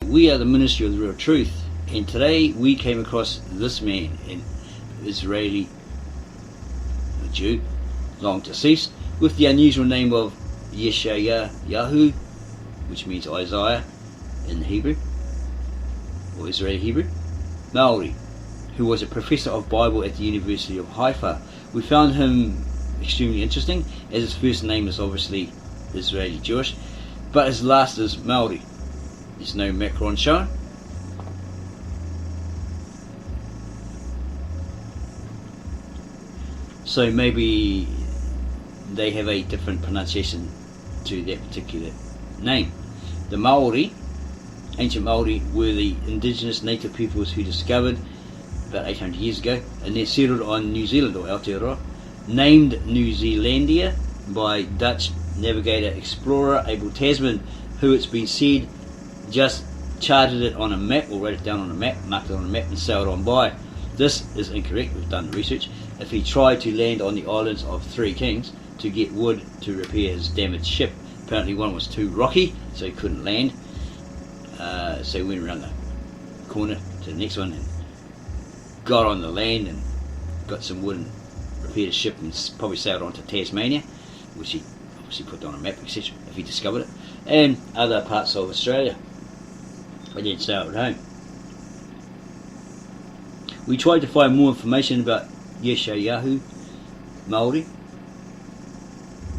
we are the ministry of the real truth, and today we came across this man, an Israeli Jew, long deceased, with the unusual name of Yeshayahu, which means Isaiah in Hebrew, or Israeli Hebrew, Maori, who was a professor of Bible at the University of Haifa. We found him extremely interesting, as his first name is obviously Israeli Jewish, but his last is Maori. There's no macron shown. So maybe they have a different pronunciation to that particular name. The Maori, ancient Maori, were the indigenous native peoples who discovered about 800 years ago, and they settled on New Zealand, or Aotearoa, named New Zealandia by Dutch navigator explorer Abel Tasman, who it's been said just charted it on a map, or wrote it down on a map, marked it on a map and sailed on by. This is incorrect. We've done research. If he tried to land on the islands of Three Kings to get wood to repair his damaged ship, apparently one was too rocky, so he couldn't land. So he went around the corner to the next one and got on the land and got some wood and repaired his ship, and probably sailed on to Tasmania, which he obviously put on a map, etc., if he discovered it, and other parts of Australia. But then sailed home. We tried to find more information about Yeshayahu Maori,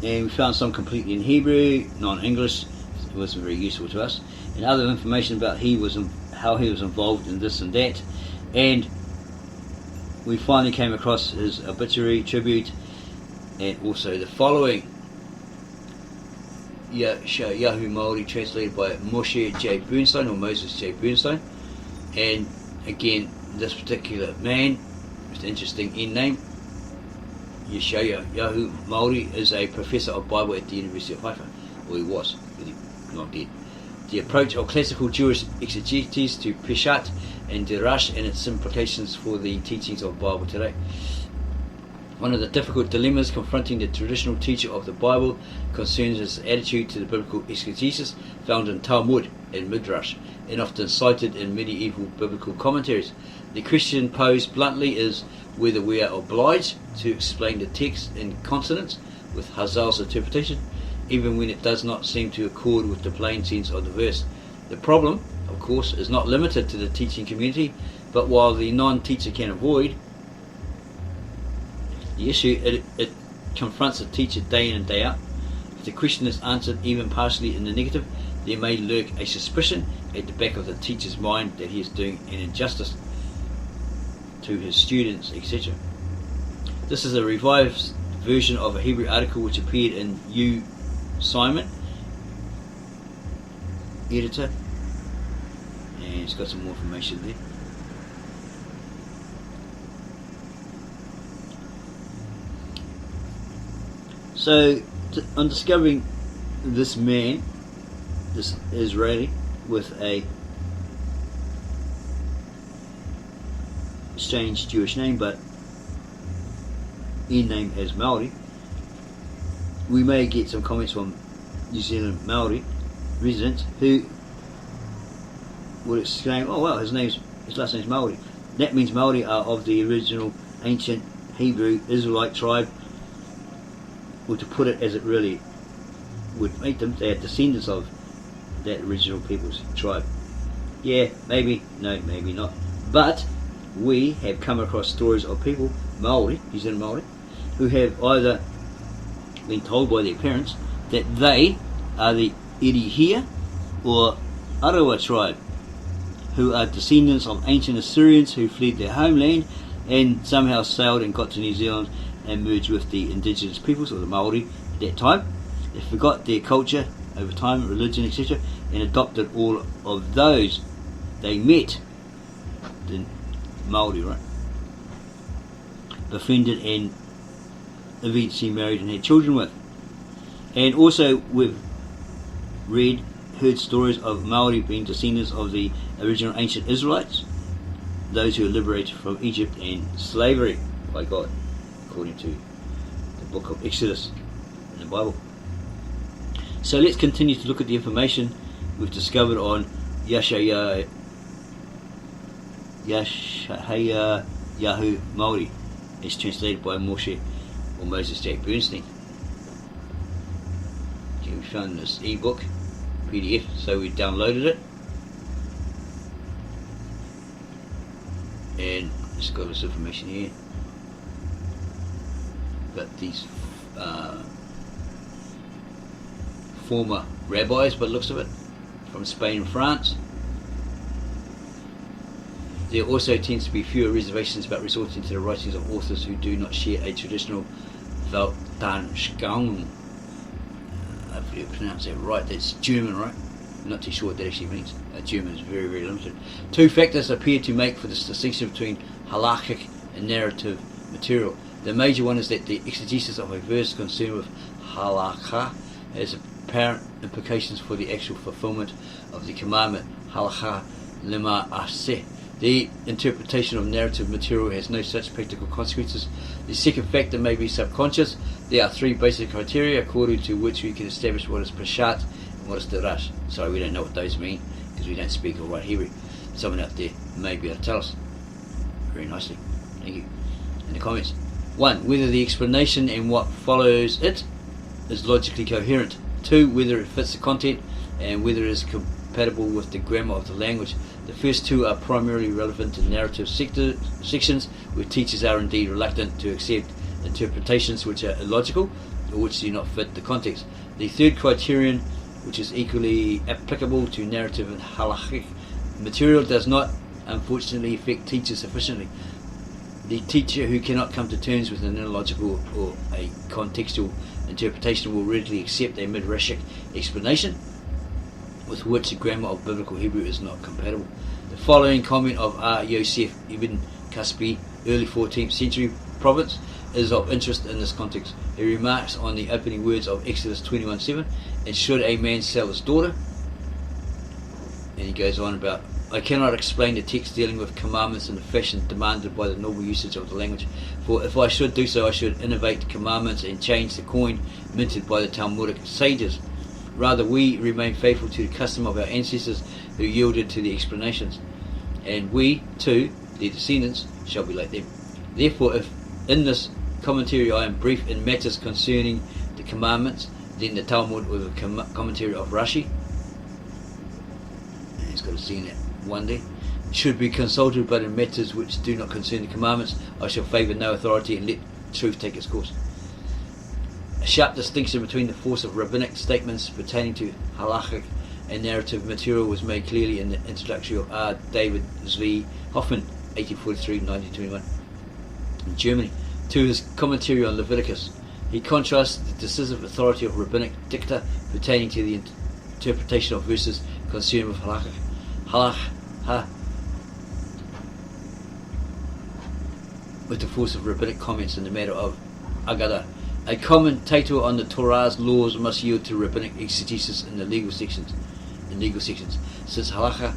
and we found some completely in Hebrew, non-English. It wasn't very useful to us, and other information about how he was involved in this and that, and we finally came across his obituary, tribute, and also the following. Yeshayahu Maori, translated by Moshe J. Bernstein, or Moses J. Bernstein. And again, this particular man, with an interesting end name, Yeshayahu Maori, is a professor of Bible at the University of Haifa, or he was, but he's not dead. The approach of classical Jewish exegesis to Peshitta and Rashi and its implications for the teachings of the Bible today. One of the difficult dilemmas confronting the traditional teacher of the Bible concerns his attitude to the biblical exegesis found in Talmud and Midrash, and often cited in medieval biblical commentaries. The question posed bluntly is whether we are obliged to explain the text in consonance with Hazal's interpretation, even when it does not seem to accord with the plain sense of the verse. The problem, of course, is not limited to the teaching community, but while the non-teacher can avoid the issue, it confronts the teacher day in and day out. If the question is answered even partially in the negative, there may lurk a suspicion at the back of the teacher's mind that he is doing an injustice to his students, etc. This is a revised version of a Hebrew article which appeared in U. Simon, editor, and it's got some more information there. So, on discovering this man, this Israeli, with a strange Jewish name, but in name as Maori, we may get some comments from New Zealand Maori residents who would exclaim, "Oh wow, his last name's Maori. That means Maori are of the original ancient Hebrew Israelite tribe." Or to put it as it really would make them, they are descendants of that original people's tribe. Yeah, maybe, no, maybe not. But we have come across stories of people, Maori, New Zealand Maori, who have either been told by their parents that they are the Irihia or Arawa tribe, who are descendants of ancient Assyrians who fled their homeland and somehow sailed and got to New Zealand and merged with the indigenous peoples, or the Maori, at that time. They forgot their culture over time, religion, etc., and adopted all of those they met, the Maori, right? Befriended and eventually married and had children with. And also we've heard stories of Maori being descendants of the original ancient Israelites, those who were liberated from Egypt and slavery by God, according to the book of Exodus in the Bible. So let's continue to look at the information we've discovered on Yeshayahu Maori is translated by Moshe or Moses J. Bernstein. Okay, we found this ebook PDF, so we downloaded it, and it's got this information here. But these former rabbis, by the looks of it, from Spain and France. There also tends to be fewer reservations about resorting to the writings of authors who do not share a traditional Weltanschauung. Hopefully I pronounced that right. That's German, right? I'm not too sure what that actually means. German is very, very limited. Two factors appear to make for this distinction between halachic and narrative material. The major one is that the exegesis of a verse concerned with halakha has apparent implications for the actual fulfillment of the commandment halakha lima aseh. The interpretation of narrative material has no such practical consequences. The second factor may be subconscious. There are three basic criteria according to which we can establish what is Peshitta and what is Darash. Sorry, we don't know what those mean because we don't speak or write Hebrew. Someone out there may be able to tell us very nicely. Thank you. In the comments. 1. Whether the explanation and what follows it is logically coherent. 2. Whether it fits the content and whether it is compatible with the grammar of the language. The first two are primarily relevant to narrative sections where teachers are indeed reluctant to accept interpretations which are illogical or which do not fit the context. The third criterion, which is equally applicable to narrative and halachic material, does not unfortunately affect teachers sufficiently. The teacher who cannot come to terms with an illogical or a contextual interpretation will readily accept a midrashic explanation with which the grammar of biblical Hebrew is not compatible. The following comment of Yosef Ibn Kaspi, early 14th century province, is of interest in this context. He remarks on the opening words of Exodus 21:7, and should a man sell his daughter? And he goes on about, I cannot explain the text dealing with commandments in the fashion demanded by the normal usage of the language, for if I should do so, I should innovate commandments and change the coin minted by the Talmudic sages. Rather, we remain faithful to the custom of our ancestors who yielded to the explanations, and we, too, their descendants, shall be like them. Therefore, if in this commentary I am brief in matters concerning the commandments, then the Talmud with a commentary of Rashi, he's got to see that one day, should be consulted, but in matters which do not concern the commandments, I shall favour no authority and let truth take its course. A sharp distinction between the force of rabbinic statements pertaining to halachic and narrative material was made clearly in the introductory of R. David Zvi Hoffman, 1843-1921, in Germany, to his commentary on Leviticus. He contrasts the decisive authority of rabbinic dicta pertaining to the interpretation of verses concerned with halakha with the force of rabbinic comments in the matter of Agadah. A commentator on the Torah's laws must yield to rabbinic exegesis in the legal sections. Since halakha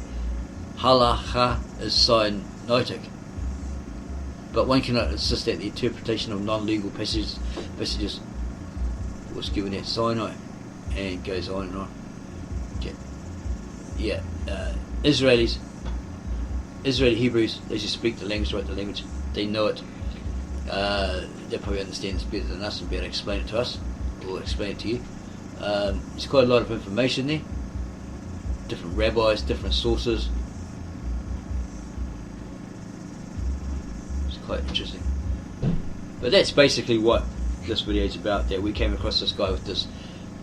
is synodic, but one cannot insist that the interpretation of non-legal passages was given at Sinai, and goes on and on. Okay. Israeli Hebrews, they just speak the language, write the language, they know it. They probably understand this better than us and better explain it to us, or explain it to you. There's quite a lot of information there, different rabbis, different sources. It's quite interesting. But that's basically what this video is about, that we came across this guy with this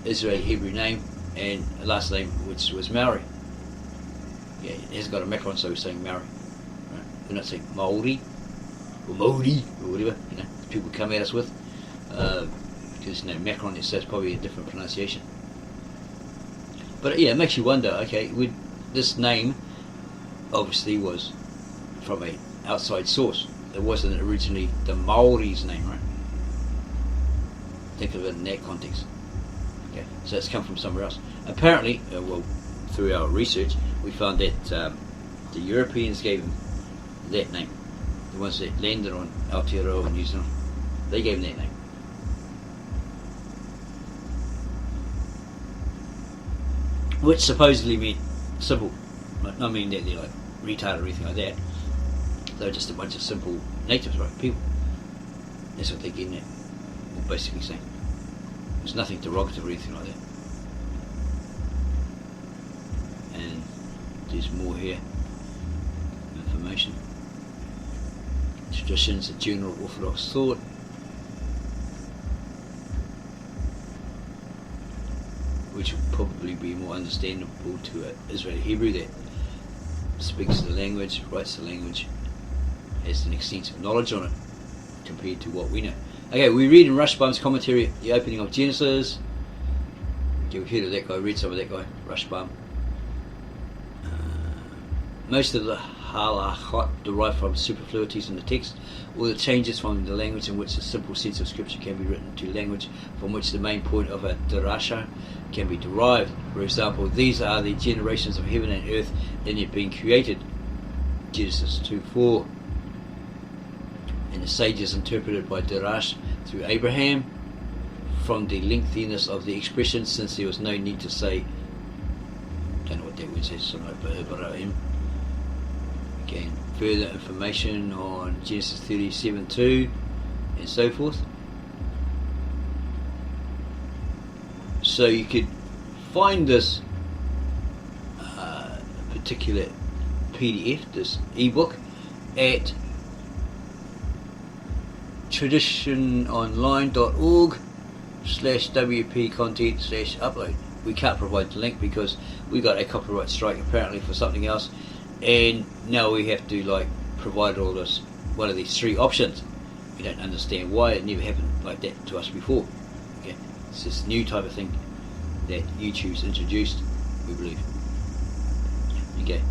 Israeli Hebrew name and a last name which was Maori. Yeah, it hasn't got a macron, so we're saying Maori. Right? We're not saying Maori or Maori or whatever, people come at us with, because macron is, so it's probably a different pronunciation. But yeah, it makes you wonder, okay, this name obviously was from a outside source. It wasn't originally the Maori's name, right? Think of it in that context. Okay, so it's come from somewhere else. Apparently, through our research, we found that the Europeans gave him that name. The ones that landed on Aotearoa and New Zealand, they gave him that name. Which supposedly meant simple, I mean that they're like retarded or anything like that. They're just a bunch of simple natives, right? People. That's what they're getting at. Or basically saying. There's nothing derogative or anything like that. And there's more here. Information. Traditions, a general orthodox thought. Which will probably be more understandable to an Israeli Hebrew that speaks the language, writes the language, has an extensive knowledge on it compared to what we know. Okay, we read in Rashbam's commentary the opening of Genesis. You've heard of that guy, read some of that guy, Rashbam. Most of the halachot derive from superfluities in the text, or the changes from the language in which a simple sense of scripture can be written to language from which the main point of a drasha can be derived. For example, these are the generations of heaven and earth in it being created. Genesis 2:4. And the sages interpreted by Darash through Abraham from the lengthiness of the expression, since there was no need to say, don't know what that word says, Ibrahim. Again, further information on Genesis 37:2 and so forth. So you could find this particular PDF, this ebook, at traditiononline.org/wp-content/upload. We can't provide the link because we got a copyright strike apparently for something else, and now we have to like provide all this, one of these three options. We don't understand why. It never happened like that to us before. Okay, it's this new type of thing that YouTube's introduced, we believe. Okay.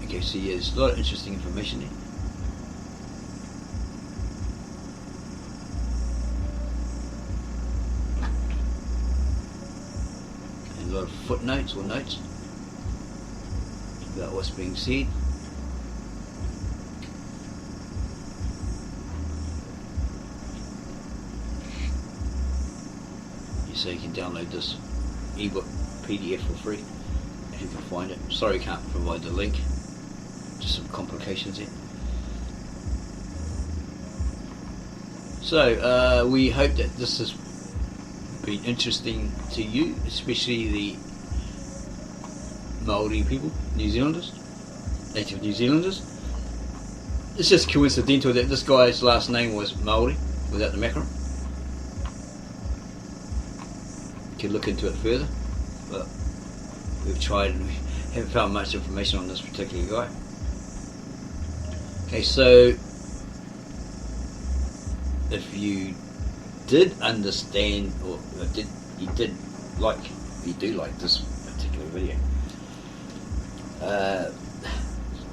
Okay, so yeah, there's a lot of interesting information there. And a lot of footnotes or notes about what's being said. So you can download this ebook PDF for free if you can find it. Sorry, I can't provide the link. Just some complications there. So we hope that this has been interesting to you, especially the Maori people, New Zealanders, native New Zealanders. It's just coincidental that this guy's last name was Maori without the ha-Miqra. You can look into it further, but we've tried and we haven't found much information on this particular guy. Okay, so if you did understand, or you do like this particular video,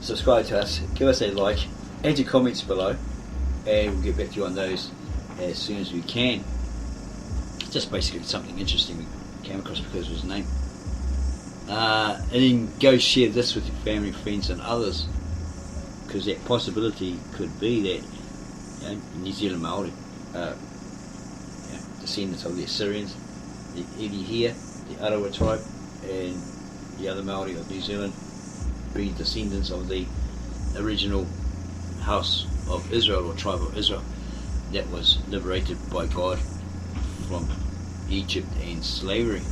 subscribe to us, give us a like, add your comments below, and we'll get back to you on those as soon as we can. It's just basically something interesting we came across because of his name. And then go share this with your family, friends and others, because that possibility could be that New Zealand Maori, descendants of the Assyrians, the Edi here, the Arawa tribe, and the other Maori of New Zealand, be descendants of the original house of Israel or tribe of Israel that was liberated by God from Egypt and slavery.